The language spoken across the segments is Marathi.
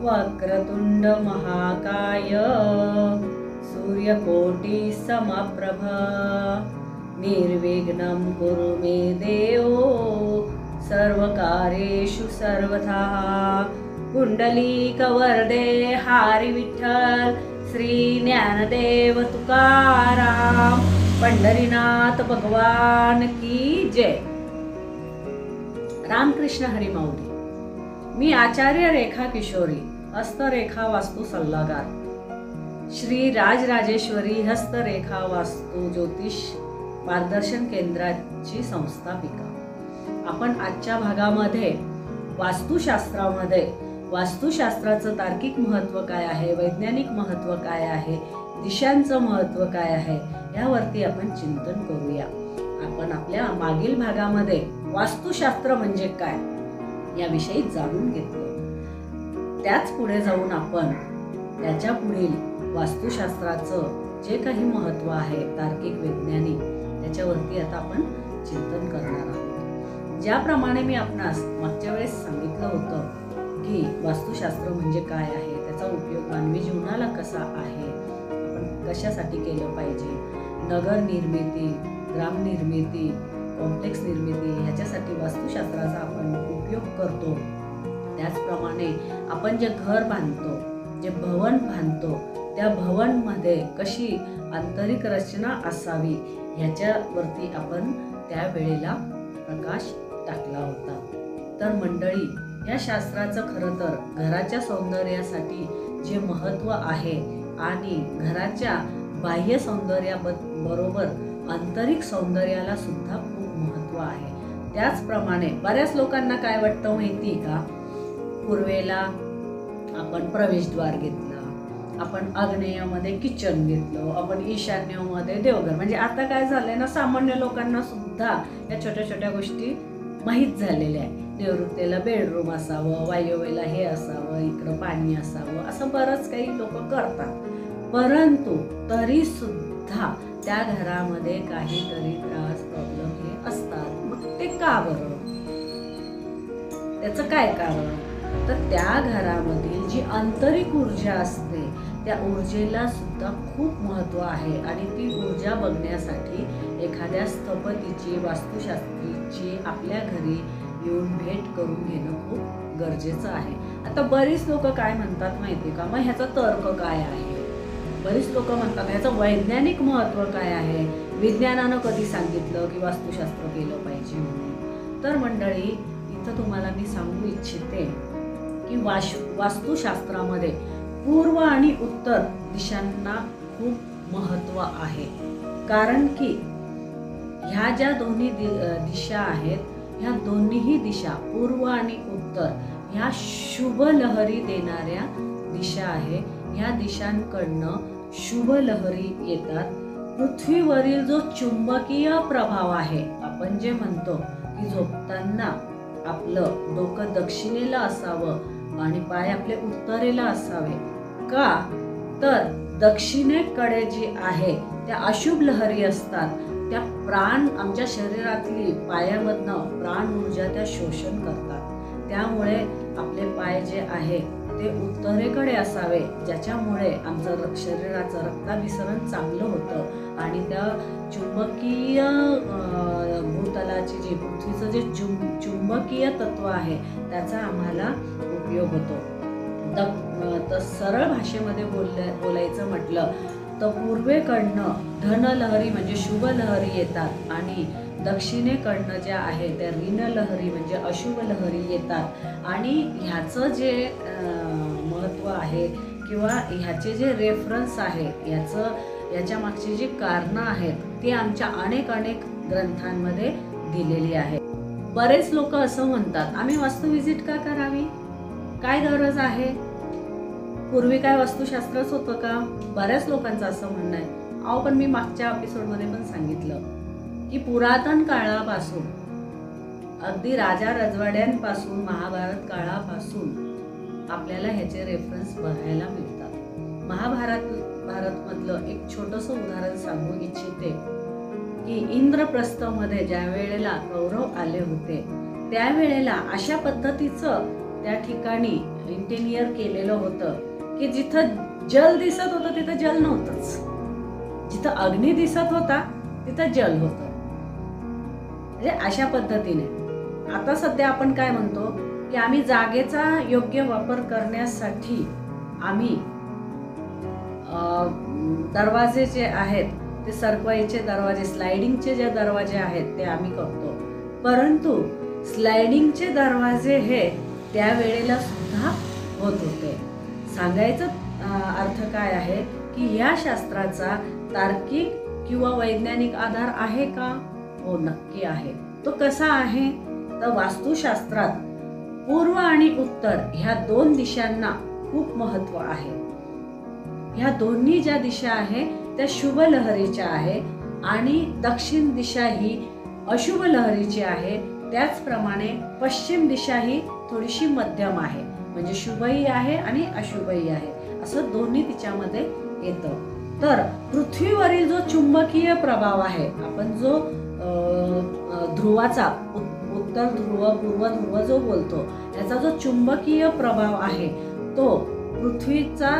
वक्रतुंड महाकाय सूर्यकोटि समप्रभ निर्विघ्नं कुरु मे देव सर्वकार्येषु सर्वदा। कुंडलीकवरदे हरी विठ्ठल श्री ज्ञानदेव तुकाराम पंढरीनाथ भगवान की जय। रामकृष्ण हरी माऊली। मी आचार्य रेखा किशोरी, हस्तरेखा वास्तू सल्लागार, श्री राजराजेश्वरी हस्तरेखा वास्तू ज्योतिष मार्गदर्शन केंद्राची संस्थापिका। आपण आजच्या भागामध्ये वास्तुशास्त्रामध्ये वास्तुशास्त्राचं तार्किक महत्त्व काय आहे, वैज्ञानिक महत्त्व काय आहे, दिशांचं महत्त्व काय आहे यावरती आपण चिंतन करूया। आपण आपल्या मागील भागामध्ये वास्तुशास्त्र म्हणजे काय याविषयी जाणून घेतलं। त्याच पुढे जाऊन आपण त्याच्या पुढील वास्तुशास्त्राचं जे काही महत्त्व आहे तार्किक वैज्ञानिक त्याच्यावरती आता आपण चिंतन करणार आहोत। ज्याप्रमाणे मी आपणास मागच्या वेळेस सांगितलं होतं की वास्तुशास्त्र म्हणजे काय आहे, त्याचा उपयोग मानवी जीवनाला कसा आहे, आपण कशासाठी केलं पाहिजे, नगर निर्मिती, ग्राम निर्मिती, कॉम्प्लेक्स निर्मिती ह्याच्यासाठी वास्तुशास्त्राचा आपण उपयोग करतो। त्याचप्रमाणे आपण जे घर बांधतो, जे भवन बांधतो, त्या भवनमध्ये कशी आंतरिक रचना असावी ह्याच्यावरती आपण त्यावेळेला प्रकाश टाकला होता। तर मंडळी, या शास्त्राचं खरं तर घराच्या सौंदर्यासाठी जे महत्त्व आहे आणि घराच्या बाह्य सौंदर्याबरोबर आंतरिक सौंदर्याला सुद्धा खूप महत्त्व आहे। त्याचप्रमाणे बऱ्याच लोकांना काय वाटतं माहिती का, पूर्वेला आपण प्रवेशद्वार घेतला, आपण आग्नेयामध्ये किचन घेतलं, आपण ईशान्येमध्ये देवघर, म्हणजे आता काय झालंय ना, सामान्य लोकांना सुद्धा या छोट्या छोट्या गोष्टी माहीत झालेल्या आहे। निवृत्तीला बेडरूम असावं, वायव्येला हे असावं, इकडं पाणी असावं, असं बरंच काही लोक करतात। परंतु तरी सुद्धा त्या घरामध्ये काहीतरी त्रास प्रॉब्लेम हे असतात। मग ते का बरं, त्याचं काय कारण, तर त्या घरामधील जी आंतरिक ऊर्जा असते त्या ऊर्जेला सुद्धा खूप महत्त्व आहे आणि ती ऊर्जा बघण्यासाठी एखाद्या स्थपतीची वास्तुशास्त्रीची आपल्या घरी येऊन भेट करून घेणं खूप गरजेचं आहे। आता बरीच लोक काय म्हणतात माहिती का, मग ह्याचा तर्क काय आहे, बरीच लोक म्हणतात ह्याचं वैज्ञानिक महत्त्व काय आहे, विज्ञानानं कधी सांगितलं की वास्तुशास्त्र केलं पाहिजे म्हणून। तर मंडळी, इथं तुम्हाला मी सांगू इच्छिते की वास्तुशास्त्रामध्ये पूर्व आणि उत्तर दिशांना खूप महत्त्व आहे। कारण की ह्या ज्या दोन्ही दिशा आहेत, ह्या दोन्हीही दिशा पूर्व आणि उत्तर ह्या शुभ लहरी देणाऱ्या दिशा आहे। ह्या दिशांकडनं शुभ लहरी येतात। पृथ्वीवरील जो चुंबकीय प्रभाव आहे, आपण जे म्हणतो की झोपताना आपलं डोकं दक्षिणेला असावं आणि पाय आपले उत्तरेला असावे, का तर दक्षिणेकडे जे आहे त्या अशुभ लहरी असतात, त्या प्राण आमच्या शरीरातली पायामधनं प्राण ऊर्जा त्या शोषण करतात। त्यामुळे आपले पाय जे आहे ते उत्तरेकडे असावे, ज्याच्यामुळे आमचं शरीराचं रक्ताभिसरण चांगलं होतं आणि त्या चुंबकीय भूतलाची जी पृथ्वीचं जे चुंबकीय तत्व आहे त्याचा आम्हाला उपयोग होतो। तर सरळ भाषेमध्ये बोलायचं म्हटलं तर पूर्वेकडनं धनलहरी म्हणजे शुभ लहरी येतात आणि दक्षिणेकडनं ज्या आहे त्या ऋण लहरी म्हणजे अशुभ लहरी येतात। आणि ह्याचं जे महत्त्व आहे किंवा ह्याचे जे रेफरन्स आहे, याच्या मागची जी कारणं आहेत ती आमच्या अनेक ग्रंथांमध्ये दिलेली आहेत। बरेच लोक असं म्हणतात, आम्ही वास्तू विजिट का करावी, काय गरज आहे, पूर्वी काय वास्तुशास्त्रच होतं का, बऱ्याच लोकांचं असं म्हणणं आहे। अहो, पण मी मागच्या एपिसोडमध्ये पण सांगितलं की पुरातन काळापासून अगदी राजा रजवाड्यांपासून महाभारत काळापासून आपल्याला ह्याचे रेफरन्स बघायला मिळतात। महाभारत मधलं एक छोटंसं उदाहरण सांगू इच्छिते की इंद्रप्रस्थमध्ये ज्या वेळेला कौरव आले होते त्यावेळेला अशा पद्धतीचं त्या ठिकाणी इंटेनियर केलेलं होतं की जिथं जल दिसत होतं तिथं जल नव्हतंच, जिथं अग्नी दिसत होता तिथं जल होतं. म्हणजे अशा पद्धतीने आता सध्या आपण काय म्हणतो की आम्ही जागेचा योग्य वापर करण्यासाठी आम्ही दरवाजे जे आहेत ते सरकवायचे दरवाजे, स्लायडिंगचे जे दरवाजे आहेत ते आम्ही करतो. परंतु स्लायडिंगचे दरवाजे हे त्यावेळेला सुद्धा होत होते. सांगायचं अर्थ काय आहे की या शास्त्राचा तार्किक किंवा वैज्ञानिक आधार आहे का? हो, नक्की आहे. तो कसा आहे तर वास्तुशास्त्रात पूर्व आणि उत्तर ह्या दोन दिशांना खूप महत्त्व आहे. ह्या दोन्ही ज्या दिशा आहे त्या शुभ लहरीच्या आहे आणि दक्षिण दिशा ही अशुभ लहरीची आहे. त्याचप्रमाणे पश्चिम दिशा ही थोडीशी मध्यम आहे, म्हणजे शुभही आहे आणि अशुभही आहे, असं दोन्ही तिच्यामध्ये येतं. तर पृथ्वीवरील जो चुंबकीय प्रभाव आहे, आपण जो ध्रुवाचा उत्तर ध्रुव पूर्व ध्रुव जो बोलतो याचा जो चुंबकीय प्रभाव आहे तो पृथ्वीचा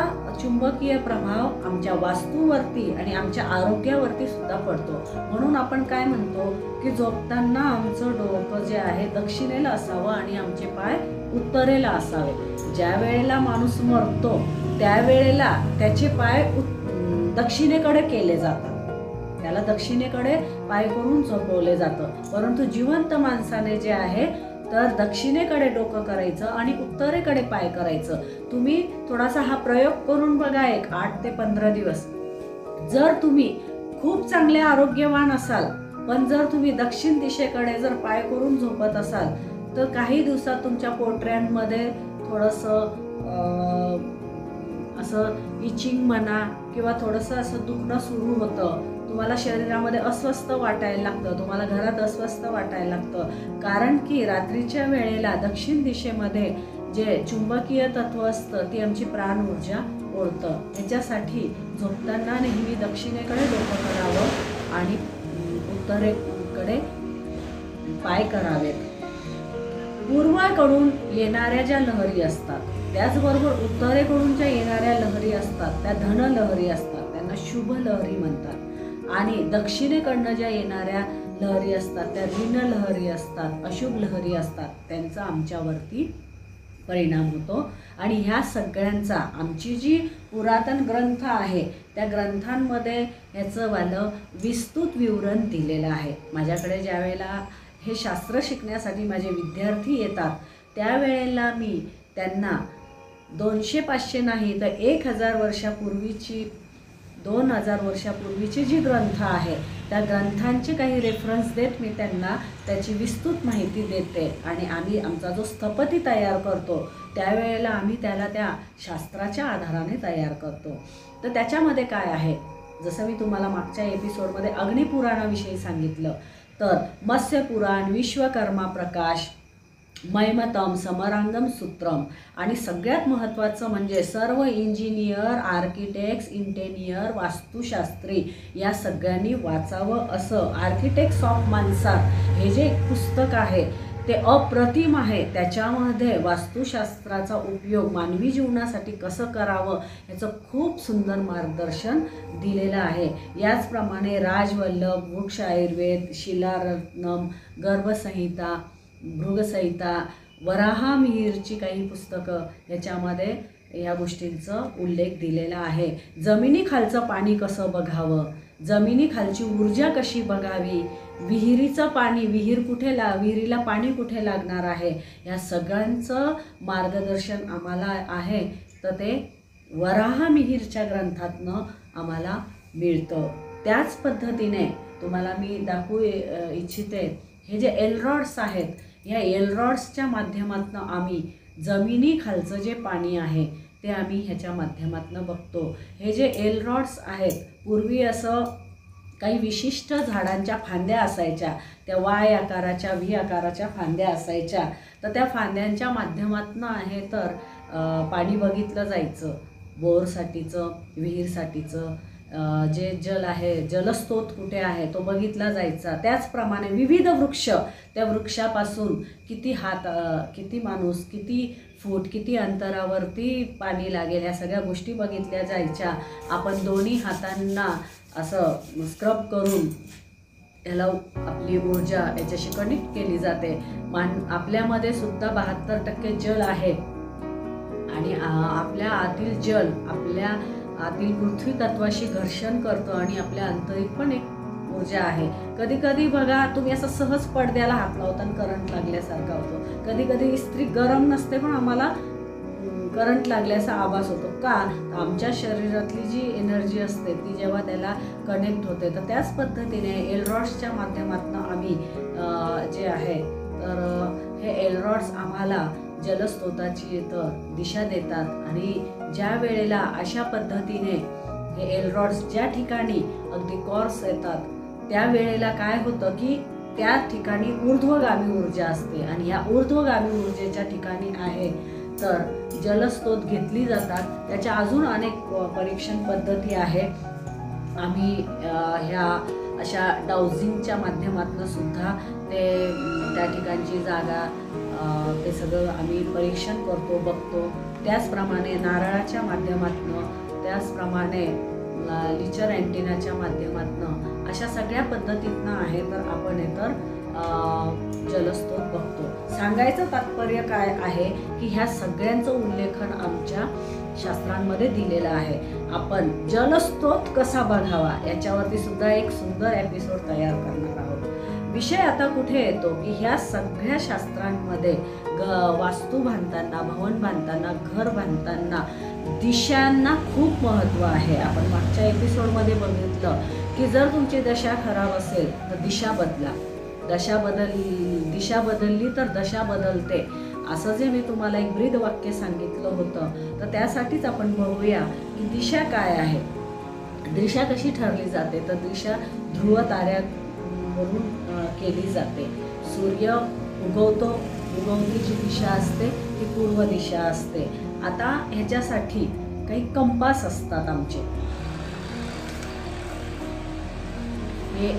चुंबकीय प्रभाव आमच्या वास्तूवरती आणि आमच्या आरोग्यावरती सुद्धा पडतो. म्हणून आपण काय म्हणतो की झोपताना आमचं डोकं जे आहे दक्षिणेला असावं आणि आमचे पाय उत्तरेला असावे. ज्या वेळेला माणूस मरतो त्यावेळेला त्याचे पाय दक्षिणेकडे केले जातात, त्याला दक्षिणेकडे पाय करून झोपवले जातं. परंतु जिवंत माणसाने जे आहे तर दक्षिणेकडे डोकं करायचं आणि उत्तरेकडे पाय करायचं. तुम्ही थोडासा हा प्रयोग करून बघा, एक 8 ते 15 दिवस. जर तुम्ही खूप चांगले आरोग्यवान असाल पण जर तुम्ही दक्षिण दिशेकडे जर पाय करून झोपत असाल तर काही दिवसात तुमच्या पोटऱ्यांमध्ये थोडंसं असं इचिंग म्हणा किंवा थोडंसं असं दुखणं सुरू होतं. तुम्हाला शरीरामध्ये अस्वस्थ वाटायला लागतं, तुम्हाला घरात अस्वस्थ वाटायला लागतं. कारण की रात्रीच्या वेळेला दक्षिण दिशेमध्ये जे चुंबकीय तत्व असतं ती आमची प्राण ऊर्जा ओढतं. त्याच्यासाठी झोपताना नेहमी दक्षिणेकडे डोकं करावं आणि उत्तरेकडे पाय करावेत. पूर्वेकडून येणाऱ्या ज्या लहरी असतात त्याचबरोबर उत्तरेकडून ज्या येणाऱ्या लहरी असतात त्या धन लहरी असतात, त्यांना शुभ लहरी म्हणतात. आणि दक्षिणेकडनं ज्या येणाऱ्या लहरी असतात त्या ऋण लहरी असतात, अशुभ लहरी असतात, त्यांचा आमच्यावरती परिणाम होतो. आणि ह्या सगळ्यांचा आमची जी पुरातन ग्रंथ आहे त्या ग्रंथांमध्ये ह्याचं वालं विस्तृत विवरण दिलेलं आहे. माझ्याकडे ज्या वेळेला हे शास्त्र शिकण्यासाठी माझे विद्यार्थी येतात त्यावेळेला मी त्यांना 200-500 नाही तर 1000 वर्षापूर्वीची 2000 वर्षापूर्वीची जी ग्रंथ आहे त्या ग्रंथांचे काही रेफरन्स देत मी त्यांना त्याची विस्तृत माहिती देते. आणि आम्ही आमचा जो स्थपती तयार करतो त्यावेळेला आम्ही त्याला त्या शास्त्राच्या आधाराने तयार करतो. तर त्याच्यामध्ये काय आहे, जसं मी तुम्हाला मागच्या एपिसोडमध्ये अग्निपुराणाविषयी सांगितलं तर मत्स्यपुराण, विश्वकर्मा प्रकाश, मैमतम, समरांगम सूत्रम आणि सगळ्यात महत्त्वाचं म्हणजे सर्व इंजिनियर, आर्किटेक्ट्स, इंटेनियर, वास्तुशास्त्री या सगळ्यांनी वाचावं असं आर्किटेक्ट्स ऑफ मानसार हे जे एक पुस्तक आहे ते अप्रतिम आहे. त्याच्यामध्ये वास्तुशास्त्राचा उपयोग मानवी जीवनासाठी कसं करावं याचं खूप सुंदर मार्गदर्शन दिलेलं आहे. याचप्रमाणे राजवल्लभ, वृक्ष आयुर्वेद, शिलारत्नम, गर्भसंहिता, भृगसंहिता, वराहमिहिरची काही पुस्तकं याच्यामध्ये या गोष्टींचा उल्लेख दिलेला आहे. जमिनीखालचं पाणी कसं बघावं, जमिनीखालची ऊर्जा कशी बघावी, विहिरीचं पाणी, विहिरीला पाणी कुठे लागणार आहे, या सगळ्यांचं मार्गदर्शन आम्हाला आहे. तर ते वराहमिहिरच्या ग्रंथातनं आम्हाला मिळतं. त्याच पद्धतीने तुम्हाला मी दाखवू इच्छिते हे जे एलरॉड्स आहेत या एलरॉड्सच्या माध्यमातून आम्ही जमिनीखालचं जे पाणी आहे ते आम्ही ह्याच्या माध्यमातून बघतो. हे जे एलरॉड्स आहेत पूर्वी असं काही विशिष्ट झाडांच्या फांद्या असायच्या, त्या वाय आकाराच्या व्ही आकाराच्या फांद्या असायच्या. तर त्या फांद्यांच्या माध्यमातून आहे तर पाणी बघितलं जायचं, बोरसाठीचं, विहीरसाठीचं, जे जल आहे, जलस्रोत कुठे आहे तो बघितला जायचा. त्याचप्रमाणे विविध वृक्ष, त्या वृक्षापासून किती माणूस, किती फूट, किती अंतरावरती पाणी लागेल, ह्या सगळ्या गोष्टी बघितल्या जायच्या. आपण दोन्ही हातांना असं स्क्रब करून याला आपली ऊर्जा याच्याशी कनेक्ट केली जाते. आपल्यामध्ये सुद्धा 72% जल आहे आणि आपल्या आतील जल आपल्या आतील पृथ्वी तत्वाशी घर्षण करतं आणि आपल्या अंतरीत पण एक ऊर्जा आहे. कधी कधी बघा तुम्ही असं सहज पडद्याला हात लावताना करंट लागल्यासारखा होतो. कधी कधी इस्त्री गरम नसते पण आम्हाला करंट लागल्याचा आभास होतो. का? आमच्या शरीरातली जी एनर्जी असते ती जेव्हा त्याला कनेक्ट होते, तर त्याच पद्धतीने एलरॉड्सच्या माध्यमातून आम्ही जे आहे तर हे एलरॉड्स आम्हाला जलस्रोताची दिशा देतात. आणि ज्या वेळेला अशा पद्धतीने हे एलरॉड्स ज्या ठिकाणी अगदी कॉर्स येतात त्या वेळेला काय होतं की त्या ठिकाणी ऊर्ध्वगामी ऊर्जा असते. आणि ह्या ऊर्ध्वगामी ऊर्जेच्या ठिकाणी आहे तर जलस्रोत घेतली जातात. त्याच्या अजून अनेक परीक्षण पद्धती आहे. आम्ही ह्या अशा डाउजिंगच्या माध्यमातून सुद्धा त्या ठिकाणची जागा ते सगळं आम्ही परीक्षण करतो, बघतो. त्याचप्रमाणे नारळाच्या माध्यमातून, त्याचप्रमाणे लिचर अँटिनाच्या माध्यमातून अशा सगळ्या पद्धतीतनं आहे तर आपण जलस्रोत बघतो. सांगायचं तात्पर्य काय आहे की ह्या सगळ्यांचं उल्लेखन आमच्या शास्त्रांमध्ये दिलेलं आहे. आपण जलस्रोत कसा बघावा याच्यावरती सुद्धा एक सुंदर एपिसोड तयार करणार आहोत. विषय आता कुठे येतो की ह्या सगळ्या शास्त्रांमध्ये वास्तू बांधताना, भवन बांधताना, घर बांधताना दिशांना खूप महत्त्व आहे. आपण मागच्या एपिसोडमध्ये बघितलं की जर तुमची दशा खराब असेल तर दिशा बदला. दिशा बदलली तर दशा बदलते, असं जे मी तुम्हाला एक ब्रीद वाक्य सांगितलं होतं. तर त्यासाठीच आपण बघूया की दिशा काय आहे. दिशा कशी ठरली जाते तर दिशा ध्रुव ताऱ्यावरून केली जाते. सूर्य उगवती जी दिशा असते ती पूर्व दिशा असते. आता ह्याच्यासाठी काही कंपास असतात आमचे.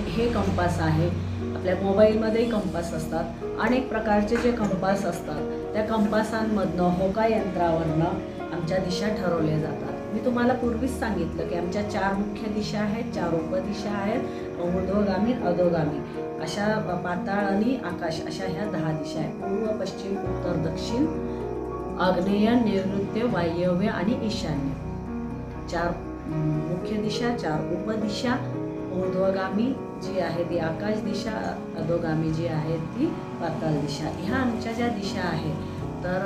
हे कंपास आहे. आपल्या मोबाईलमध्येही कंपास असतात. अनेक प्रकारचे जे कंपास असतात त्या कंपासांमधनं होका यंत्रावरनं आमच्या दिशा ठरवल्या जातात. मी तुम्हाला पूर्वीच सांगितलं की आमच्या 4 मुख्य दिशा आहेत, 4 उपदिशा आहेत, ऊर्ध्वगामी, अधोगामी, अशा पाताळ आणि आकाश अशा ह्या 10 दिशा आहेत. पूर्व, पश्चिम, उत्तर, दक्षिण, आग्नेय, नैऋत्य, वायव्य आणि ईशान्य. 4 मुख्य दिशा, 4 उपदिशा. ऊर्ध्वगामी जी आहे ती आकाश दिशा, अधोगामी जी आहे ती पाताळ दिशा. ह्या आमच्या ज्या दिशा आहेत तर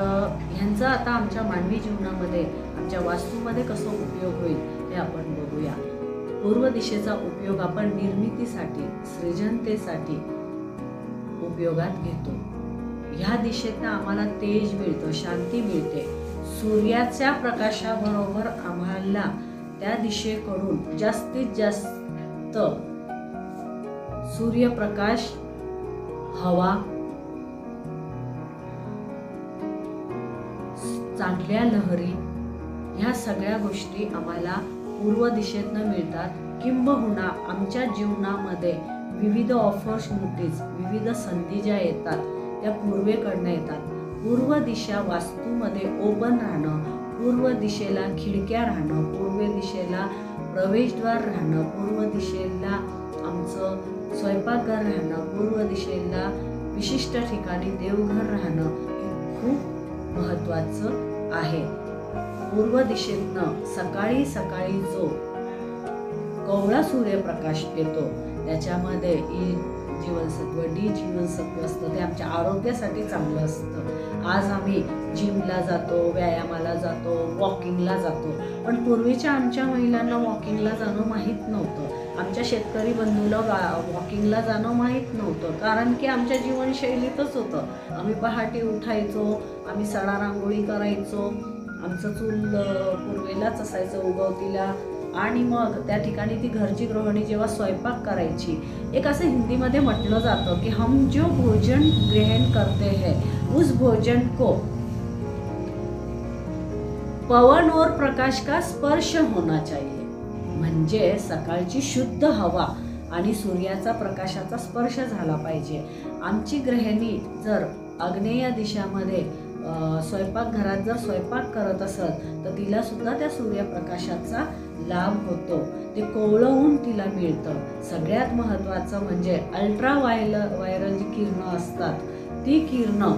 ह्यांचा आता आमच्या मानवी जीवनामध्ये, आमच्या वास्तूमध्ये कसं उपयोग होईल हे आपण बघूया. पूर्व दिशेचा उपयोग आपण निर्मितीसाठी, सृजनतेसाठी उपयोगात घेतो. ह्या दिशेतनं आम्हाला तेज मिळतं, शांती मिळते. सूर्याच्या प्रकाशाबरोबर आम्हाला त्या दिशेकडून जास्तीत जास्त सूर्यप्रकाश, हवा, चांगल्या लहरी ह्या सगळ्या गोष्टी आम्हाला पूर्व दिशेतनं मिळतात. किंबहुना आमच्या जीवनामध्ये विविध ऑपॉर्च्युनिटीज, विविध संधी ज्या येतात त्या पूर्वेकडनं येतात. पूर्व दिशा वास्तूमध्ये ओपन राहणं, पूर्व दिशेला खिडक्या राहणं, पूर्व दिशेला प्रवेशद्वार राहणं, पूर्व दिशेला आमचं स्वयंपाकघर राहणं, पूर्व दिशेला विशिष्ट ठिकाणी देवघर राहणं हे खूप महत्त्वाचं आहे. पूर्व दिशेतनं सकाळी सकाळी जो कोवळा सूर्यप्रकाश येतो त्याच्यामध्ये जीवनसत्व, डी जीवनसत्व असतं. ते आमच्या आरोग्यासाठी चांगलं असतं. आज आम्ही जिमला जातो, व्यायामाला जातो, वॉकिंगला जातो, पण पूर्वीच्या आमच्या महिलांना वॉकिंगला जाणं माहीत नव्हतं. आमच्या शेतकरी बंधूला वॉकिंगला जाणं माहीत नव्हतं, कारण की आमच्या जीवनशैलीतच होतं. आम्ही पहाटे उठायचो, आम्ही सडा रांगोळी करायचो, आमचं चूल पूर्वेलाच असायचं उगवतीला, आणि मग त्या ठिकाणी ती घरची गृहिणी जेव्हा स्वयंपाक करायची, एक असं हिंदीमध्ये म्हटलं जातं की हम जो भोजन ग्रहण करते हैं उस भोजन को पवन और प्रकाश का स्पर्श होना चाहिए. म्हणजे सकाळची शुद्ध हवा आणि सूर्याचा प्रकाशाचा स्पर्श झाला पाहिजे. आमची गृहिणी जर आग्नेय दिशामध्ये स्वयंपाकघरात जर स्वयंपाक करत असत तर तिला सुद्धा त्या सूर्यप्रकाशाचा लाभ होतो, ते कोवळवून तिला मिळतं. सगळ्यात महत्त्वाचं म्हणजे व्हायरल जी किरणं असतात ती किरणं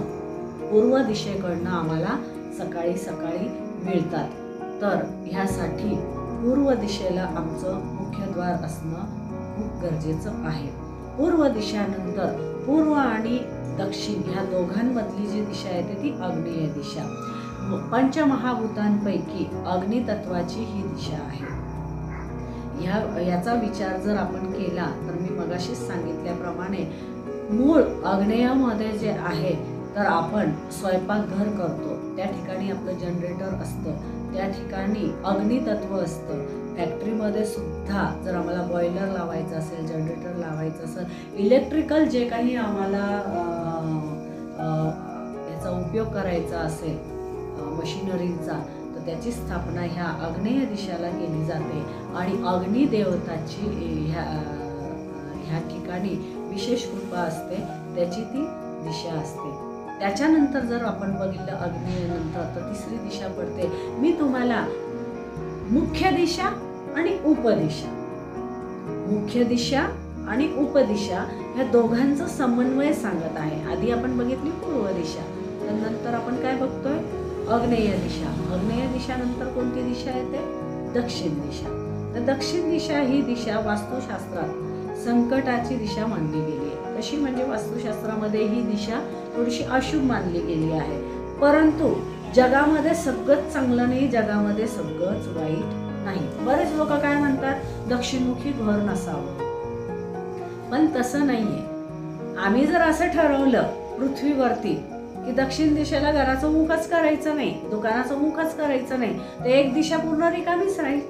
पूर्व दिशेकडनं आम्हाला सकाळी सकाळी मिळतात. तर ह्यासाठी पूर्व दिशेला आमचं मुख्यद्वार असणं खूप गरजेचं आहे. पूर्व दिशानंतर पूर्व आणि दक्षिण ह्या दोघांमधली जी दिशा येते ती आग्नेय दिशा. पंचमहाभूतांपैकी अग्नितत्वाची ही दिशा आहे. याचा विचार जर आपण केला तर मी मगाशीच सांगितल्याप्रमाणे मूळ आग्नेयामध्ये जे आहे तर आपण स्वयंपाकघर करतो, त्या ठिकाणी आपलं जनरेटर असतं, त्या ठिकाणी अग्नितत्व असतं. फॅक्टरीमध्ये सुद्धा जर आम्हाला बॉयलर लावायचं असेल, जनरेटर लावायचं असेल, इलेक्ट्रिकल जे काही आम्हाला याचा उपयोग करायचा असेल मशिनरीचा, तर त्याची स्थापना ह्या आग्नेय दिशेला केली जाते. आणि अग्निदेवताची ह्या ठिकाणी विशेष कृपा असते, त्याची ती दिशा असते. त्याच्यानंतर जर आपण बघितलं आग्नेयानंतर तर तिसरी दिशा पडते. मी तुम्हाला मुख्य दिशा आणि उपदिशा, मुख्य दिशा आणि उपदिशा ह्या दोघांचा समन्वय सांगत आहे. आधी आपण बघितली पूर्व दिशा, तर नंतर आपण काय बघतोय आग्नेय दिशा. आग्नेय दिशानंतर कोणती दिशा येते? दक्षिण दिशा. तर दक्षिण दिशा ही दिशा वास्तुशास्त्रात संकटाची दिशा मानली गेली आहे. कशी म्हणजे वास्तुशास्त्रामध्ये ही दिशा थोडीशी अशुभ मानली गेली आहे. परंतु जगामध्ये सगळंच चांगलं नाही, जगामध्ये सगळंच वाईट नाही. बरेच लोक काय म्हणतात दक्षिणमुखी घर नसावं, पण तसं नाहीये. आम्ही जर असं ठरवलं पृथ्वीवरती की दक्षिण दिशेला घराचं मुखच करायचं नाही, दुकानाचं मुखच करायचं नाही, तर एक दिशा पूर्ण रिकामीच राहील.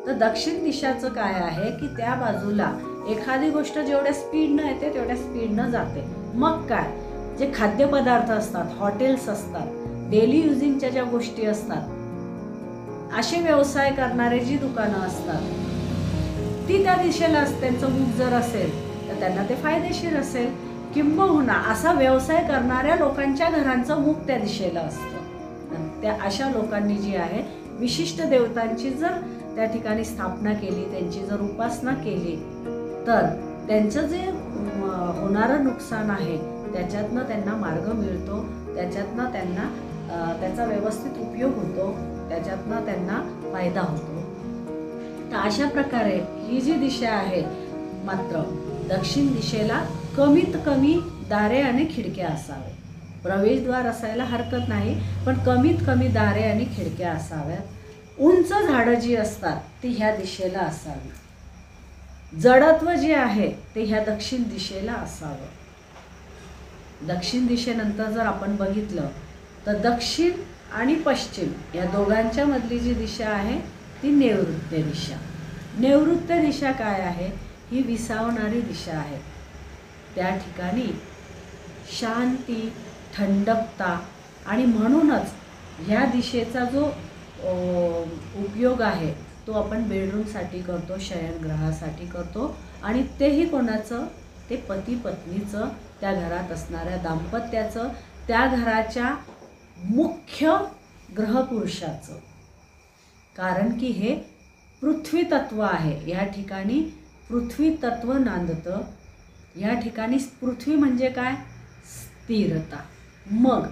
तर दक्षिण दिशाचं काय आहे की त्या बाजूला एखादी गोष्ट जेवढ्या स्पीडनं येते तेवढ्या स्पीडनं जाते. मग काय, जे खाद्यपदार्थ असतात, हॉटेल्स असतात, डेली युजिंगच्या ज्या गोष्टी असतात, असे व्यवसाय करणारे जी दुकानं असतात ती त्या दिशेला त्यांचं मुख जर असेल तर त्यांना ते फायदेशीर असेल. किंबहुना असा व्यवसाय करणाऱ्या लोकांच्या घरांचं मुख त्या दिशेला असतं. त्या अशा लोकांनी जी आहे विशिष्ट देवतांची जर त्या ठिकाणी स्थापना केली, त्यांची जर उपासना केली तर त्यांचं जे होणारं नुकसान आहे त्याच्यातनं त्यांना मार्ग मिळतो, त्याच्यातनं त्यांना त्याचा व्यवस्थित उपयोग होतो, त्याच्यातनं त्यांना फायदा होतो. तर अशा प्रकारे ही जी दिशा आहे, मात्र दक्षिण दिशेला कमीत कमी दारे आणि खिडक्या असावे. प्रवेशद्वार असायला हरकत नाही, पण कमीत कमी दारे आणि खिडक्या असाव्यात. उंच झाडं जी असतात ती ह्या दिशेला असावी. जडत्व जे आहे ते ह्या दक्षिण दिशेला असावं. दक्षिण दिशेनंतर जर आपण बघितलं तर दक्षिण आणि पश्चिम या दोघांच्या मधली जी दिशा आहे ती नैऋत्य दिशा. नैऋत्य दिशा काय आहे? ही विसावणारी दिशा आहे. त्या ठिकाणी शांती, थंडकता आणि म्हणूनच ह्या दिशेचा जो उपयोग आहे तो आपण बेडरूमसाठी करतो, शयनगृहासाठी करतो. आणि तेही कोणाचं? ते पती पत्नीचं, त्या घरात असणाऱ्या दाम्पत्याचं, त्या घराच्या मुख्य ग्रहपुरुषाचं. कारण की हे पृथ्वी तत्व आहे. या ठिकाणी पृथ्वी तत्व नांदतं. या ठिकाणी पृथ्वी म्हणजे काय? स्थिरता. मग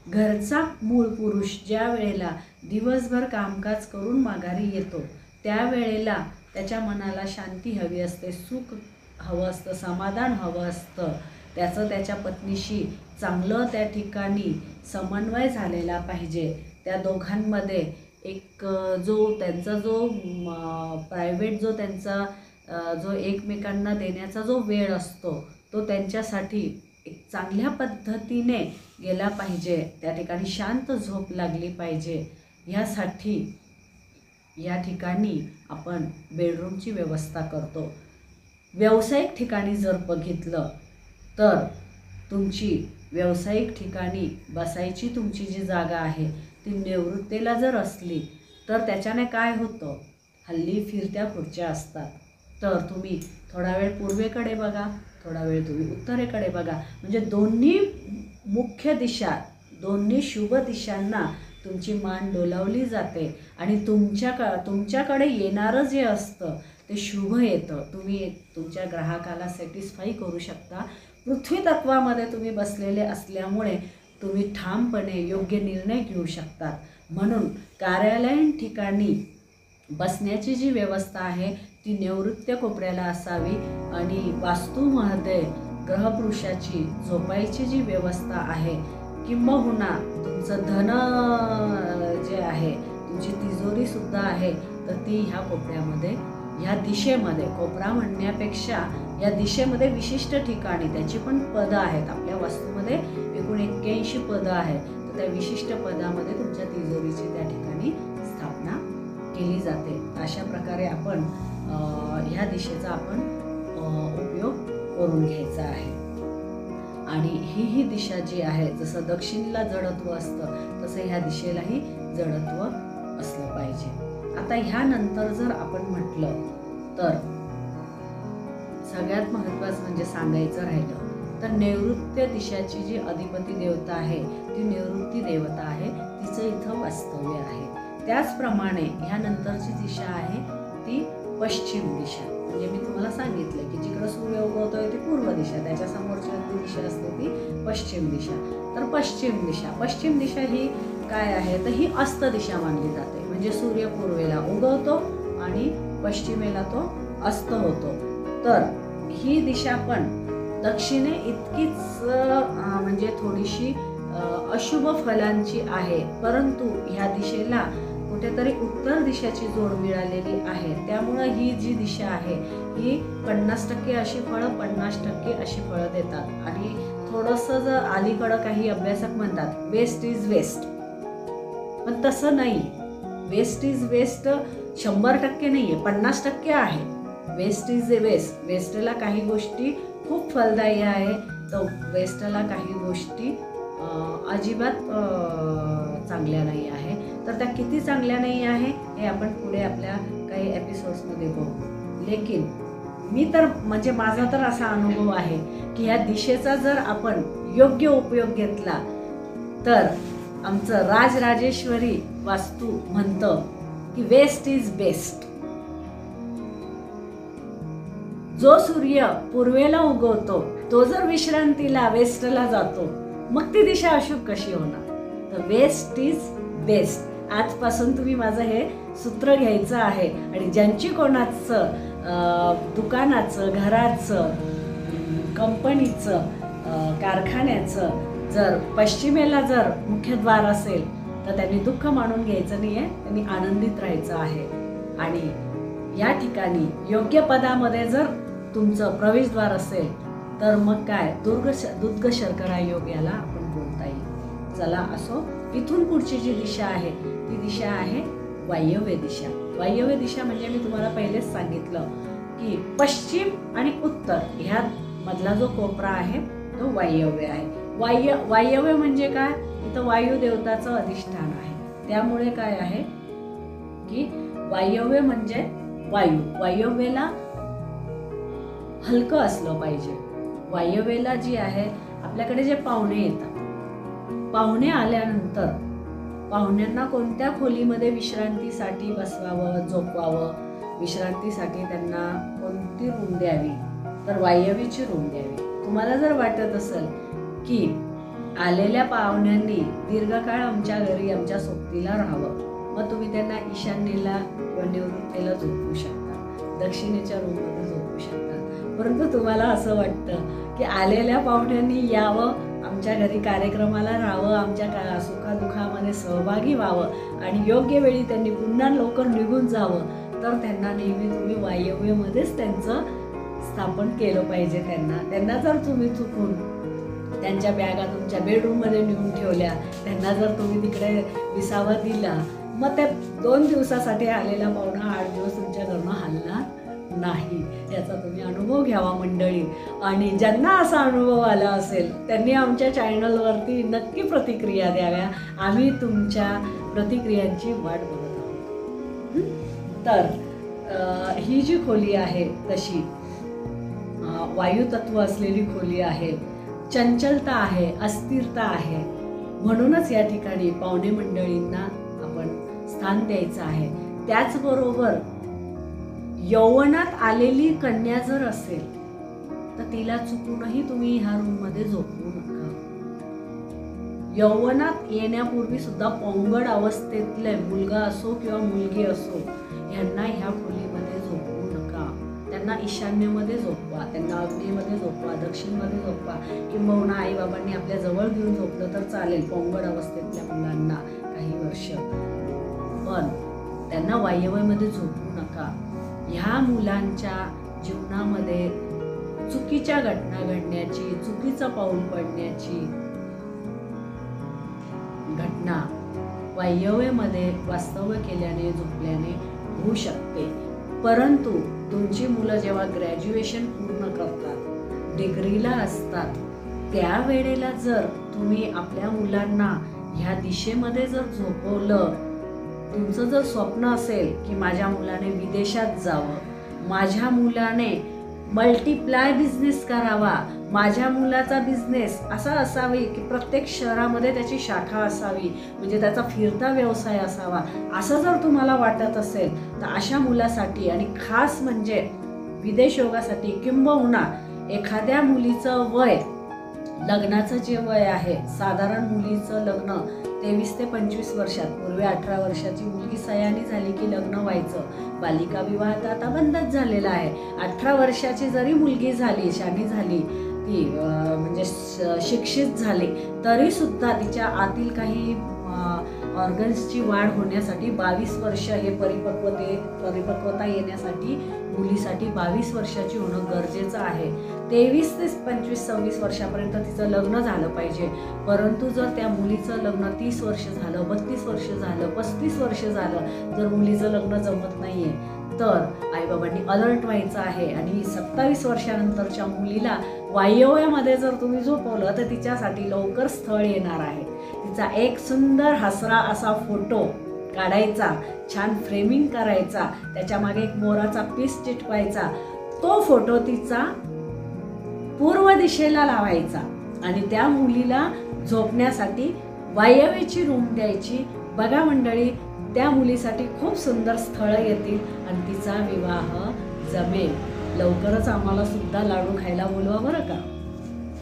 घरचा मूळ पुरुष ज्या वेळेला दिवसभर कामकाज करून माघारी येतो त्यावेळेला त्याच्या मनाला शांती हवी असते, सुख हवं असतं, समाधान हवं असतं. त्याचं त्याच्या पत्नीशी चांगलं त्या ठिकाणी समन्वय झालेला पाहिजे. त्या दोघांमध्ये एक जो त्यांचा जो प्रायव्हेट जो त्यांचा जो एकमेकांना देण्याचा जो वेळ असतो तो त्यांच्यासाठी एक चांगल्या पद्धतीने गेला पाहिजे. त्या ठिकाणी शांत झोप लागली पाहिजे. यासाठी या ठिकाणी आपण बेडरूमची व्यवस्था करतो. व्यावसायिक ठिकाणी जर बघितलं तर तुमची व्यावसायिक ठिकाणी बसायची तुमची जी जागा आहे ती नैऋत्येला जर असली तर त्याच्याने काय होतं? हल्ली फिरत्या खुर्च्या असतात. तर तुम्ही थोडा वेळ पूर्वेकडे बघा, थोडा वेळ तुम्ही उत्तरेकडे बघा. म्हणजे दोन्ही मुख्य दिशा, दोन्ही शुभ दिशांना तुमची मान डोलावली जाते आणि तुमच्याकडे येणारं जे असतं ते शुभ येतं. तुम्ही तुमच्या ग्राहकाला सॅटिस्फाई करू शकता. पृथ्वी तत्वामध्ये तुम्ही बसलेले असल्यामुळे तुम्ही ठामपणे योग्य निर्णय घेऊ शकतात. म्हणून कार्यालयीन ठिकाणी बसण्याची जी व्यवस्था आहे ती नैऋत्य कोपऱ्याला असावी आणि वास्तूमध्ये ग्रहपुरुषाची झोपायची जी व्यवस्था आहे किंबहुना तुमचं धन जे आहे, तुमची तिजोरीसुद्धा आहे, तर ती ह्या कोपऱ्यामध्ये, ह्या दिशेमध्ये, कोपरा म्हणण्यापेक्षा या दिशेमध्ये विशिष्ट ठिकाणी, त्याची पण पदं आहेत आपल्या वास्तूमध्ये, एकूण 81 पदं आहेत. तर त्या विशिष्ट पदामध्ये तुमच्या तिजोरीची त्या ठिकाणी स्थापना केली जाते. अशा प्रकारे आपण ह्या दिशेचा आपण उपयोग करून घ्यायचा आहे. आणि ही दिशा जी आहे, जसं दक्षिणेला जडत्व असतं तसं ह्या दिशेलाही जडत्व असलं पाहिजे. आता ह्यानंतर जर आपण म्हटलं तर सगळ्यात महत्त्वाचं म्हणजे सांगायचं राहिलं तर नैऋत्य दिशाची जी अधिपती देवता आहे ती निवृत्ती देवता आहे, तिचं इथं वास्तव्य आहे. त्याचप्रमाणे ह्यानंतरची दिशा आहे ती पश्चिम दिशा. म्हणजे मी तुम्हाला सांगितलं की जिकडं सूर्य उगवतोय ती पूर्व दिशा, त्याच्या समोरची दिशा असते ती पश्चिम दिशा. तर पश्चिम दिशा ही काय आहे तर ही अस्त दिशा मानली जाते. म्हणजे सूर्य पूर्वेला उगवतो आणि पश्चिमेला तो अस्त होतो. तर ही दिशा पण दक्षिणे इतकीच म्हणजे थोडीशी अशुभ फलांची आहे, परंतु ह्या दिशेला कुठेतरी उत्तर दिशेची जोड मिळालेली आहे. त्यामुळं ही जी दिशा आहे ही 50% अशी फळं, 50% अशी फळं देतात. आणि थोडंसं जर अलीकडं काही अभ्यासक म्हणतात वेस्ट इज वेस्ट, पण तसं नाही. वेस्ट इज वेस्ट 100% नाही आहे, 50% आहे. Waste is waste. वेस्टला काही गोष्टी खूप फलदायी आहे, तर वेस्टला काही गोष्टी अजिबात चांगल्या नाही आहे. तर त्या किती चांगल्या नाही आहे हे आपण पुढे आपल्या काही एपिसोड्समध्ये बघू. लेकिन मी तर म्हणजे माझा तर असा अनुभव आहे की ह्या दिशेचा जर आपण योग्य उपयोग घेतला तर आमचं राजराजेश्वरी वास्तू म्हणतं की वेस्ट इज बेस्ट. जो सूर्य पूर्वेला उगवतो तो जर विश्रांतीला वेस्टला जातो, मग ती दिशा अशुभ कशी होणार? तर वेस्ट इज बेस्ट. आजपासून तुम्ही माझं हे सूत्र घ्यायचं आहे. आणि ज्यांची कोणाचं दुकानाचं, घराचं, कंपनीचं, कारखान्याचं जर पश्चिमेला जर मुख्यद्वार असेल तर त्यांनी दुःख मानून घ्यायचं नाही आहे, त्यांनी आनंदित राहायचं आहे. आणि या ठिकाणी योग्य पदामध्ये जर तुमचं प्रवेशद्वार असेल तर मग काय दुर्ग शर्करा योग याला आपण बोलता येईल. चला असो, इथून पुढची जी दिशा आहे ती दिशा आहे वायव्य दिशा. वायव्य दिशा म्हणजे मी तुम्हाला पहिलेच सांगितलं की पश्चिम आणि उत्तर ह्या मधला जो कोपरा आहे तो वायव्य आहे. वायव्य म्हणजे काय, इथं वायू देवताचं अधिष्ठान आहे. त्यामुळे काय आहे की वायव्य म्हणजे वायू. वायव्यला हलकं असलं पाहिजे. वायव्यला जी आहे आपल्याकडे जे पाहुणे येतात, पाहुणे आल्यानंतर पाहुण्यांना कोणत्या खोलीमध्ये विश्रांतीसाठी बसवावं, झोपवावं, विश्रांतीसाठी त्यांना कोणती रूम द्यावी, तर वायव्यची रूम द्यावी. तुम्हाला जर वाटत असेल की आलेल्या पाहुण्यांनी दीर्घकाळ आमच्या घरी आमच्या सोबतीला राहावं, मग तुम्ही त्यांना ईशान्येला किंवा निवृत्तीला झोपवू शकता, दक्षिणेच्या रूममध्ये झोपवू शकता. परंतु तुम्हाला असं वाटतं की आलेल्या पाहुण्यांनी यावं, आमच्या घरी कार्यक्रमाला राहावं, आमच्या सुखादुखामध्ये सहभागी व्हावं आणि योग्य वेळी त्यांनी पुन्हा लवकर निघून जावं, तर त्यांना नेहमी तुम्ही वायव्यमध्येच त्यांचं स्थापन केलं पाहिजे. त्यांना जर तुम्ही चुकून त्यांच्या बॅगा तुमच्या बेडरूममध्ये नेऊन ठेवल्या, त्यांना जर तुम्ही तिकडे विसावा दिला, मग त्या 2 दिवसासाठी आलेला पाहुणा 8 दिवस तुमच्या घरनं हलणार नाही. याचा तुम्ही अनुभव घ्यावा मंडळी. आणि ज्यांना असा अनुभव आला असेल त्यांनी आमच्या चॅनलवरती नक्की प्रतिक्रिया द्याव्या. आम्ही तुमच्या प्रतिक्रियांची वाट बघत आहोत. तर ही जी खोली आहे तशी वायुतत्व असलेली खोली आहे, चंचलता आहे, अस्थिरता आहे. म्हणूनच या ठिकाणी पाहुणे मंडळींना आपण स्थान द्यायचं आहे. त्याचबरोबर यौवनात आलेली कन्या जर असेल तर तिला चुकूनही तुम्ही ह्या रूममध्ये झोपवू नका. यौवनात येण्यापूर्वी सुद्धा पौंगड अवस्थेतले मुलगा असो किंवा मुलगी असो ह्यांना ह्या खोलीमध्ये झोपवू नका. त्यांना ईशान्येमध्ये झोपवा, त्यांना अग्नेयमध्ये झोपवा, दक्षिणमध्ये झोपवा, किंबहुना आईबाबांनी आपल्या जवळ घेऊन झोपलं तर चालेल पौंगड अवस्थेतल्या मुलांना काही वर्ष, पण त्यांना वायव्यमध्ये झोपवू नका. ह्या मुलांच्या जीवनामध्ये चुकीच्या घटना घडण्याची, चुकीचं पाऊल पडण्याची घटना वायव्यमध्ये वास्तव्य केल्याने, झोपल्याने होऊ शकते. परंतु तुमची मुलं जेव्हा ग्रॅज्युएशन पूर्ण करतात, डिग्रीला असतात, त्यावेळेला जर तुम्ही आपल्या मुलांना ह्या दिशेमध्ये जर झोपवलं, तुमचं जर स्वप्न असेल की माझ्या मुलाने विदेशात जावं, माझ्या मुलाने मल्टिप्लाय बिझनेस करावा, माझ्या मुलाचा बिझनेस असा असावी की प्रत्येक शहरामध्ये त्याची शाखा असावी, म्हणजे त्याचा फिरता व्यवसाय असावा, असं जर तुम्हाला वाटत असेल तर अशा मुलासाठी आणि खास म्हणजे विदेश योगासाठी, किंबहुना एखाद्या मुलीचं वय, लग्नाचं जे वय आहे, साधारण मुलीचं लग्न 23 ते 25 वर्षात, पूर्वी 18 वर्षाची मुलगी सयानी झाली की लग्न व्हायचं. बालिका विवाह तर आता बंदच झालेला आहे. 18 वर्षाची जरी मुलगी झाली, शानी झाली, ती म्हणजे शिक्षित झाली, तरी सुद्धा तिच्या आतील काही ऑर्गन्सची वाढ होण्यासाठी 22 वर्ष हे परिपक्वता येण्यासाठी मुलीसाठी 22 वर्षाची होणं गरजेचं आहे. 23 ते 25-26 वर्षापर्यंत तिचं लग्न झालं पाहिजे. परंतु जर त्या मुलीचं लग्न 30 वर्ष झालं, 32 वर्ष झालं, 35 वर्ष झालं, जर मुलीचं लग्न जमत नाहीये तर आईबाबांनी अलर्ट व्हायचं आहे. आणि 27 वर्षानंतरच्या मुलीला वायव्यामध्ये जर तुम्ही झोपवलं तर तिच्यासाठी लवकर स्थळ येणार आहे. तिचा एक सुंदर हसरा असा फोटो काढायचा, छान फ्रेमिंग करायचा, त्याच्या मागे एक मोराचा पीस चिटवायचा, तो फोटो तिचा पूर्व दिशेला लावायचा आणि त्या मुलीला झोपण्यासाठी वायव्येची रूम द्यायची. बघा मंडळी, त्या मुलीसाठी खूप सुंदर स्थळं येतील आणि तिचा विवाह जमेल. लवकरच आम्हाला सुद्धा लाडू खायला बोलवा बरं का.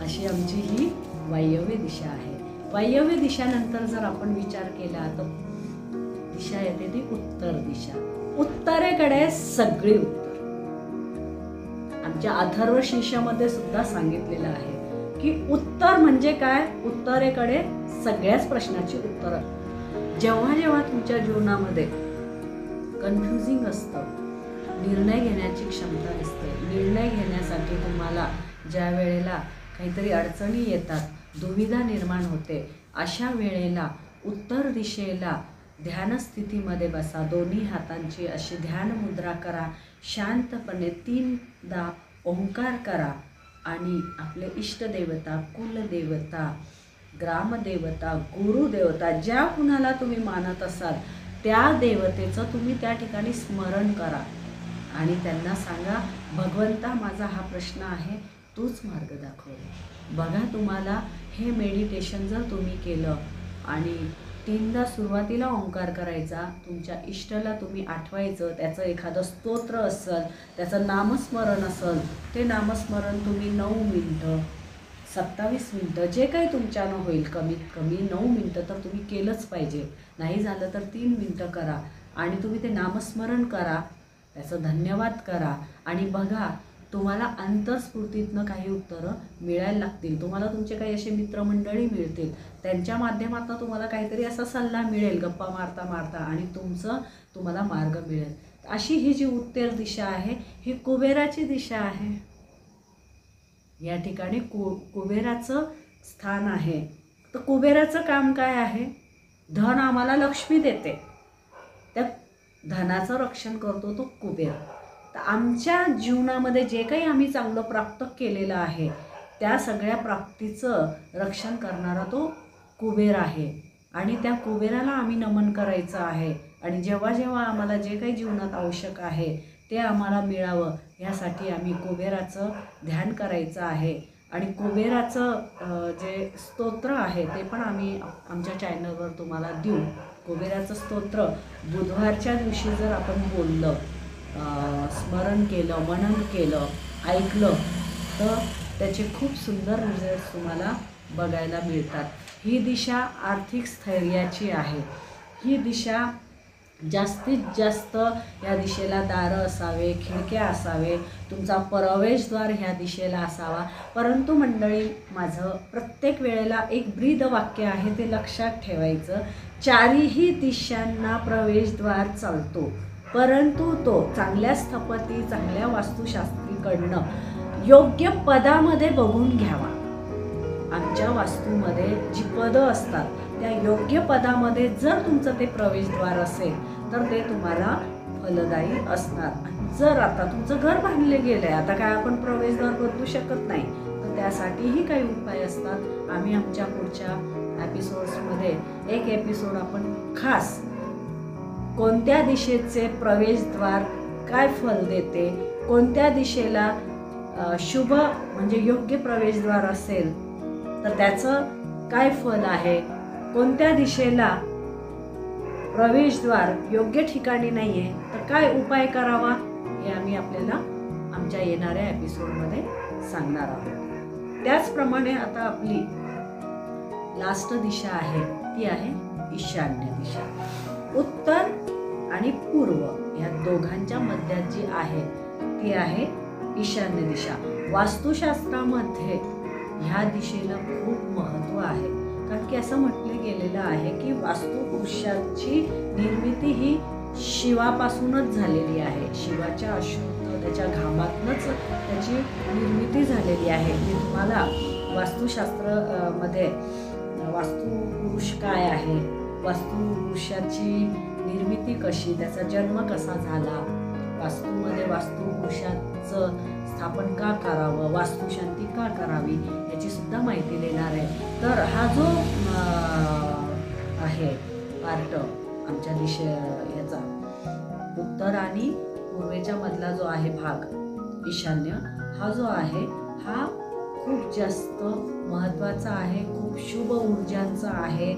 अशी आमची ही वायव्य दिशा आहे. वायव्य दिशानंतर जर आपण विचार केला तर दिशा येते ती उत्तर दिशा. उत्तरेकडे सगळी उत्तर. आमच्या अथर्व शीर्षामध्ये सुद्धा सांगितलेलं आहे की उत्तर म्हणजे काय, उत्तरेकडे सगळ्याच प्रश्नाची उत्तरं. जेव्हा जेव्हा तुमच्या जीवनामध्ये कन्फ्युजिंग असतं, निर्णय घेण्याची क्षमता असते, निर्णय घेण्यासाठी तुम्हाला ज्या वेळेला काहीतरी अडचणी येतात, दुविधा निर्माण होते, अशा वेळेला उत्तर दिशेला ध्यान स्थितीमध्ये बसा. दोन्ही हातांची अशी ध्यान मुद्रा करा. शांतपणे 3दा ओंकार करा आणि आपले इष्टदेवता, कुलदेवता, ग्रामदेवता, गुरुदेवता, ज्या कुणाला तुम्ही मानत असाल त्या देवतेचं तुम्ही त्या ठिकाणी स्मरण करा आणि त्यांना सांगा, भगवंता माझा हा प्रश्न आहे, तूच मार्ग दाखव. बघा, तुम्हाला हे मेडिटेशन जर तुम्ही केलं आणि 3दा सुरुवातीला ओंकार करायचा, तुमच्या इष्टाला तुम्ही आठवायचं, त्याचं एखादं स्तोत्र असेल, त्याचं नामस्मरण असेल, ते नामस्मरण तुम्ही 9 मिनटं, 27 मिनटं, जे काही तुमच्यानं होईल, कमीत कमी 9 मिनटं तर तुम्ही केलंच पाहिजे. नाही झालं तर 3 मिनटं करा आणि तुम्ही ते नामस्मरण करा, त्याचं धन्यवाद करा आणि बघा, तुम्हाला अंतस्फूर्तीतनं काही उत्तरं मिळायला लागतील. तुम्हाला तुमचे काही असे मित्रमंडळी मिळतील, त्यांच्या माध्यमातून तुम्हाला काहीतरी असा सल्ला मिळेल गप्पा मारता मारता आणि तुम्हाला मार्ग मिळेल. अशी ही जी उत्तर दिशा आहे ही कुबेराची दिशा आहे. या ठिकाणी कुबेराचं स्थान आहे. तर कुबेराचं काम काय आहे? धन आम्हाला लक्ष्मी देते, त्या धनाचं रक्षण करतो तो कुबेर. तर आमच्या जीवनामध्ये जे काही आम्ही चांगलं प्राप्त केलेलं आहे त्या सगळ्या प्राप्तीचं रक्षण करणारा तो कुबेर आहे आणि त्या कुबेराला आम्ही नमन करायचं आहे. आणि जेव्हा जेव्हा आम्हाला जे काही जीवनात आवश्यक आहे ते आम्हाला मिळावं यासाठी आम्ही कुबेराचं ध्यान करायचं आहे. आणि कुबेराचं जे स्तोत्र आहे ते पण आम्ही आमच्या चॅनलवर तुम्हाला देऊ. कुबेराचं स्तोत्र बुधवारच्या दिवशी जर आपण बोललं, स्मरण केलं, मनन केलं, ऐकलं तर त्याचे खूप सुंदर रिझल्ट्स तुम्हाला बघायला मिळतात. ही दिशा आर्थिक स्थैर्याची आहे. ही दिशा जास्तीत जास्त या दिशेला दारं असावे, खिडक्या असावे, तुमचा प्रवेशद्वार ह्या दिशेला असावा. परंतु मंडळी, माझं प्रत्येक वेळेला एक ब्रीद वाक्य आहे, ते लक्षात ठेवायचं. चारीही दिशांना प्रवेशद्वार चालतो, परंतु तो चांगल्या स्थपती, चांगल्या वास्तुशास्त्रीकडनं योग्य पदामध्ये बघून घ्यावा. आमच्या वास्तूमध्ये जी पदं असतात त्या योग्य पदामध्ये जर तुमचं ते प्रवेशद्वार असेल तर ते तुम्हाला फलदायी असणार. जर आता तुमचं घर बांधले गेलं आहे, आता काय आपण प्रवेशद्वार बदलू शकत नाही, तर त्यासाठीही काही उपाय असतात. आम्ही आमच्या पुढच्या एपिसोड्समध्ये एक एपिसोड आपण खास कोणत्या दिशेचे प्रवेशद्वार काय फल देते, कोणत्या दिशेला शुभ म्हणजे योग्य प्रवेशद्वार असेल तर त्याचं काय फल आहे, कोणत्या दिशेला प्रवेशद्वार योग्य ठिकाणी नाही आहे तर काय उपाय करावा, हे आम्ही आपल्याला आमच्या येणाऱ्या एपिसोडमध्ये सांगणार आहोत. त्याचप्रमाणे आता आपली लास्ट दिशा आहे ती आहे ईशान्य दिशा. उत्तर आणि पूर्व या दोघांच्या मध्यात जी आहे ती आहे ईशान्य दिशा. वास्तुशास्त्रामध्ये ह्या दिशेला खूप महत्त्व आहे, कारण की असं म्हटलं गेलेलं आहे की वास्तुपुरुषाची निर्मिती ही शिवापासूनच झालेली आहे. शिवाच्या अशुद्ध त्याच्या घामातूनच त्याची निर्मिती झालेली आहे. मी तुम्हाला वास्तुशास्त्रामध्ये वास्तुपुरुष काय आहे, वास्तुपुरुषाची निर्मिती कशी, त्याचा जन्म कसा झाला, वास्तूमध्ये वास्तुपुरुषाचं स्थापन का करावं, वास्तुशांती का करावी याची सुद्धा माहिती देणार आहे. तर हा जो आहे पार्ट आमच्या याचा उत्तर आणि पूर्वेच्या मधला जो आहे भाग ईशान्य, हा जो आहे हा खूप जास्त महत्त्वाचा आहे, खूप शुभ ऊर्जांचा आहे,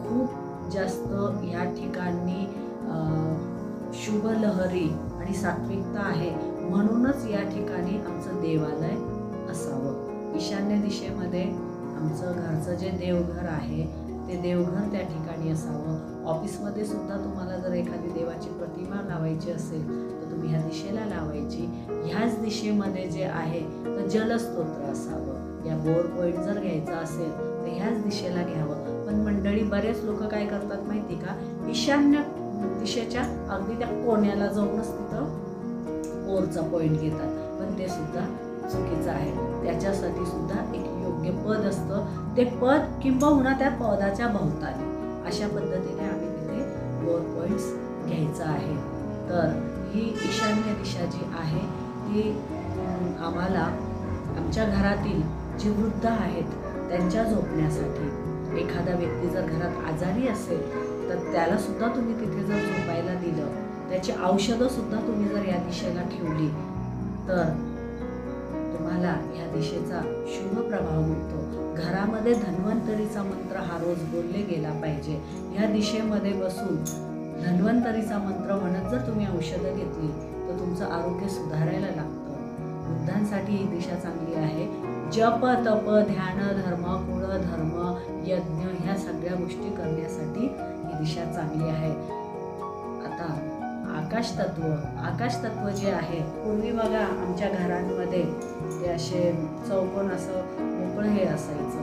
खूप जास्त या ठिकाणी शुभ लहरी आणि सात्विकता आहे. म्हणूनच या ठिकाणी आमचं देवालय असावं. ईशान्य दिशेमध्ये आमचं घरचं जे देवघर आहे ते देवघर त्या ठिकाणी असावं. ऑफिसमध्ये सुद्धा तुम्हाला जर एखादी देवाची प्रतिमा लावायची असेल तर तुम्ही ह्या दिशेला लावायची. ह्याच दिशेमध्ये जे आहे तर जलस्तोत्र असावं. या बोर पॉईंट जर घ्यायचा असेल तर ह्याच दिशेला घ्यावं. पण मंडळी, बरेच लोक काय करतात माहिती का, ईशान्य दिशेच्या अगदी त्या कोण्याला जाऊनच तिथं बोरचा पॉईंट घेतात, पण ते सुद्धा चुकीचं आहे. त्याच्यासाठी सुद्धा एक योग्य पद असतं. ते पद किंबहुना त्या पदाच्या भोवताली अशा पद्धतीने आम्ही तिथे बोर पॉईंट्स घ्यायचा आहे. तर ही ईशान्य दिशा जी आहे ती आम्हाला आमच्या घरातील जी वृद्ध आहेत त्यांच्या झोपण्यासाठी, एखादा व्यक्ती जर घरात आजारी असेल तर त्याला सुद्धा तुम्ही तिथे जर झोपायला दिलं, त्याची औषधं सुद्धा तुम्ही जर या दिशेला ठेवली तर तुम्हाला या दिशेचा शुभ प्रभाव मिळतो. घरामध्ये धन्वंतरीचा मंत्र हा रोज बोलले गेला पाहिजे. या दिशेमध्ये बसून धन्वंतरीचा मंत्र म्हणत जर तुम्ही औषधं घेतली तर तुमचं आरोग्य सुधारायला लागतं. वृद्धांसाठी ही दिशा चांगली आहे. जप, तप, ध्यान, धर्म, कुळ, धर्म, यज्ञ ह्या सगळ्या गोष्टी करण्यासाठी ही दिशा चांगली आहे. आता आकाश तत्व जे आहे, पूर्वी बघा आमच्या घरांमध्ये ते असे चौकोन असं मोकळं हे असायचं,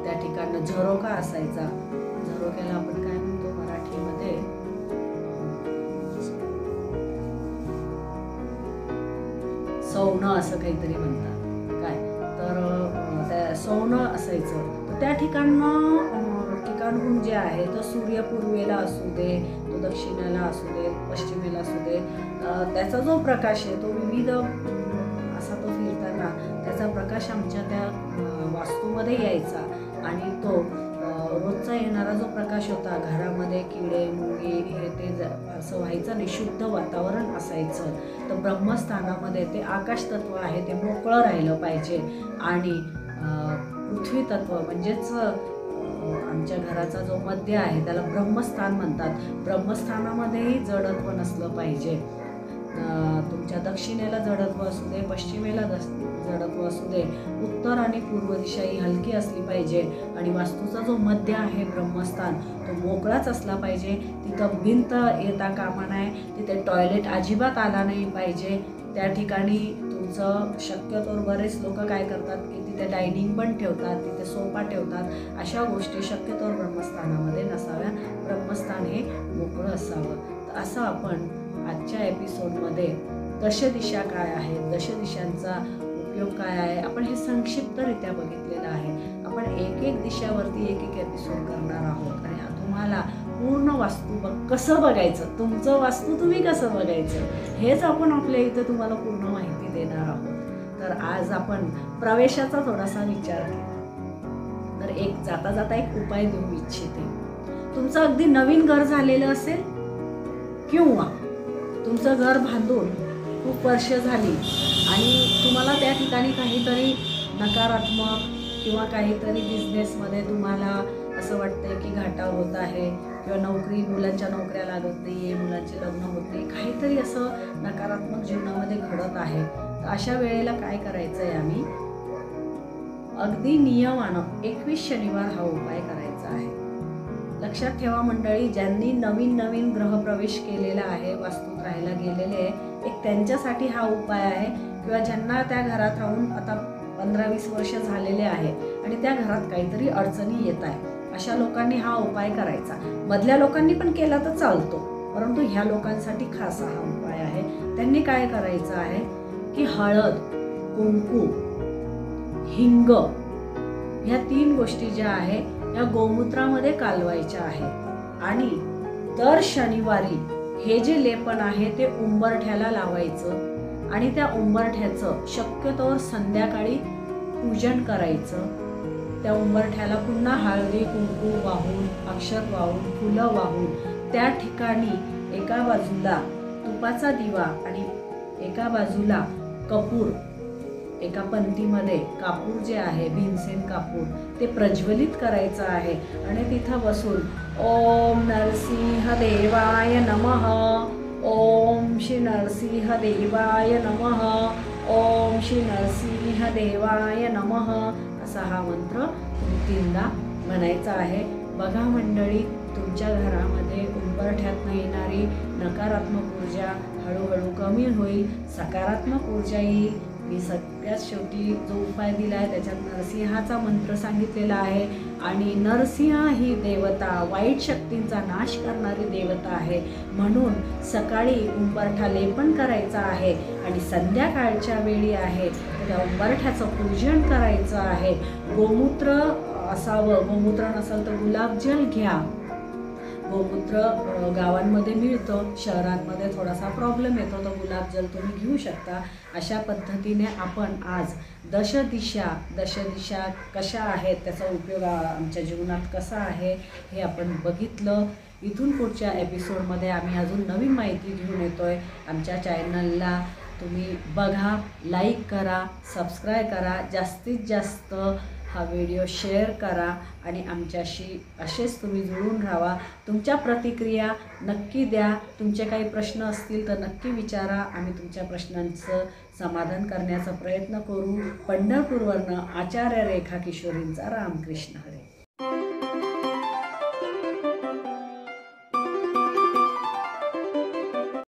त्या ठिकाणी झरोका असायचा. झरोक्याला आपण काय म्हणतो मराठीमध्ये, सौनं असं काहीतरी म्हणतात काय, तर त्या सौनं असायचं. तर त्या ठिकाणहून जे आहे तर सूर्य पूर्वेला असू दे, तो दक्षिणेला असू दे, पश्चिमेला असू दे, त्याचा जो प्रकाश आहे तो विविध असा तो फिरताना त्याचा प्रकाश आमच्या त्या वास्तूमध्ये यायचा आणि तो रोजचा येणारा जो प्रकाश होता, घरामध्ये किडे मुंगे हे ते असं व्हायचं नाही, शुद्ध वातावरण असायचं. तर ब्रह्मस्थानामध्ये ते आकाश तत्व आहे ते मोकळं राहिलं पाहिजे. आणि पृथ्वी तत्व म्हणजेच आमच्या घराचा जो मध्य आहे त्याला ब्रह्मस्थान म्हणतात. ब्रह्मस्थानामध्येही जडत्व नसलं पाहिजे. तुमच्या दक्षिणेला जडत्व असू दे, पश्चिमेला जडत्व असू दे, उत्तर आणि पूर्व दिशा ही हलकी असली पाहिजे. आणि वास्तूचा जो मध्य आहे ब्रह्मस्थान तो मोकळाच असला पाहिजे. तिथं भिंत येता कामा नये, तिथे टॉयलेट अजिबात आला नाही पाहिजे. त्या ठिकाणी तुमचं शक्यतोवर बरेच लोक काय करतात की तिथे डायनिंग पण ठेवतात, तिथे सोफा ठेवतात. अशा गोष्टी शक्यतोवर ब्रह्मस्थानामध्ये नसाव्या. ब्रह्मस्थान हे मोकळं असावं. तर असं आपण आजच्या एपिसोडमध्ये दशदिशा काय आहेत, दशदिशांचा उपयोग काय आहे, आपण हे संक्षिप्तरित्या बघितलेलं आहे. आपण एक एक दिशावरती एक एक एपिसोड करणार आहोत. आणि तुम्हाला पूर्ण वास्तू कसं बघायचं, तुमचं वास्तू तुम्ही कसं बघायचं हेच आपण आपल्या इथं तुम्हाला पूर्ण माहिती देणार आहोत. तर आज आपण प्रवेशाचा थोडासा विचार केला. तर एक जाता जाता एक उपाय देऊ इच्छिते. तुमचं अगदी नवीन घर झालेलं असेल किंवा तुमचं घर बांधून खूप वर्ष झाली आणि तुम्हाला त्या ठिकाणी काहीतरी नकारात्मक किंवा काहीतरी बिझनेसमध्ये तुम्हाला असं वाटतंय की घाटा होत आहे किंवा मुलांच्या नोकऱ्या लागत नाही आहे, मुलांचे लग्न होत नाही, काहीतरी असं नकारात्मक जीवनामध्ये घडत आहे. तर अशा वेळेला काय करायचं आहे, आम्ही अगदी नियमानं 21 शनिवार हा उपाय करायचा आहे. लक्षात ठेवा मंडळी, ज्यांनी नवीन ग्रहप्रवेश केलेला आहे, वास्तूत राहायला गेलेले आहे, एक त्यांच्यासाठी हा उपाय आहे. किंवा ज्यांना त्या घरात राहून आता 15-20 वर्ष झालेले आहे आणि त्या घरात काहीतरी अडचणी येत आहे, अशा लोकांनी हा उपाय करायचा. मधल्या लोकांनी पण केला तर चालतो, परंतु ह्या लोकांसाठी खास हा उपाय आहे. त्यांनी काय करायचं आहे की हळद, कुंकू, हिंग ह्या 3 गोष्टी ज्या आहे या गोमूत्रामध्ये कालवायच्या आहेत. आणि दर शनिवारी हे जे लेपन आहे ते उंबरठ्याला लावायचं आणि त्या उंबरठ्याचं शक्यतोवर संध्याकाळी पूजन करायचं. त्या उंबरठ्याला पुन्हा हळदी कुंकू वाहून, अक्षत वाहून, फुलं वाहून त्या ठिकाणी एका बाजूला तुपाचा दिवा आणि एका बाजूला कपूर, एका पंथीमध्ये कापूर जे आहे भीमसेन कापूर ते प्रज्वलित करायचं आहे. आणि तिथं बसून ओम नरसिंह देवाय नमः, ओम श्री नरसिंह देवाय नमः, ओम श्री नरसिंह देवाय नमः असा हा मंत्र 3दा म्हणायचा आहे. बघा मंडळी, तुमच्या घरामध्ये उंबरठ्यातनं येणारी नकारात्मक ऊर्जा हळूहळू कमी होईल, सकारात्मक ऊर्जा येईल. मी सगळ्यात शेवटी जो उपाय दिला आहे त्याच्यात नरसिंहाचा मंत्र सांगितलेला आहे. आणि नरसिंह ही देवता वाईट शक्तींचा नाश करणारी देवता आहे. म्हणून सकाळी उंबरठा लेपन करायचा आहे आणि संध्याकाळच्या वेळी आहे त्या उंबरठ्याचं पूजन करायचं आहे. गोमूत्र असावं, गोमूत्र नसेल तर गुलाबजल घ्या. गोमूत्र गावांमध्ये मिळतं, शहरांमध्ये थोडासा प्रॉब्लेम येतो, तर गुलाबजल तुम्ही घेऊ शकता. अशा पद्धतीने आपण आज दशदिशा कशा आहेत, त्याचा उपयोग आमच्या जीवनात कसा आहे हे आपण बघितलं. इथून पुढच्या एपिसोडमध्ये आम्ही अजून नवीन माहिती घेऊन येतोय. आमच्या चॅनलला तुम्ही बघा, लाईक करा, सबस्क्राईब करा, जास्तीत जास्त हा व्हिडिओ शेअर करा आणि आमच्याशी असेच तुम्ही जुळून राहा. तुमच्या प्रतिक्रिया नक्की द्या. तुमचे काही प्रश्न असतील तर नक्की विचारा. आम्ही तुमच्या प्रश्नांचं समाधान करण्याचा प्रयत्न करू. पंढरपूरवरनं आचार्य रेखा किशोरींचा रामकृष्ण हरी.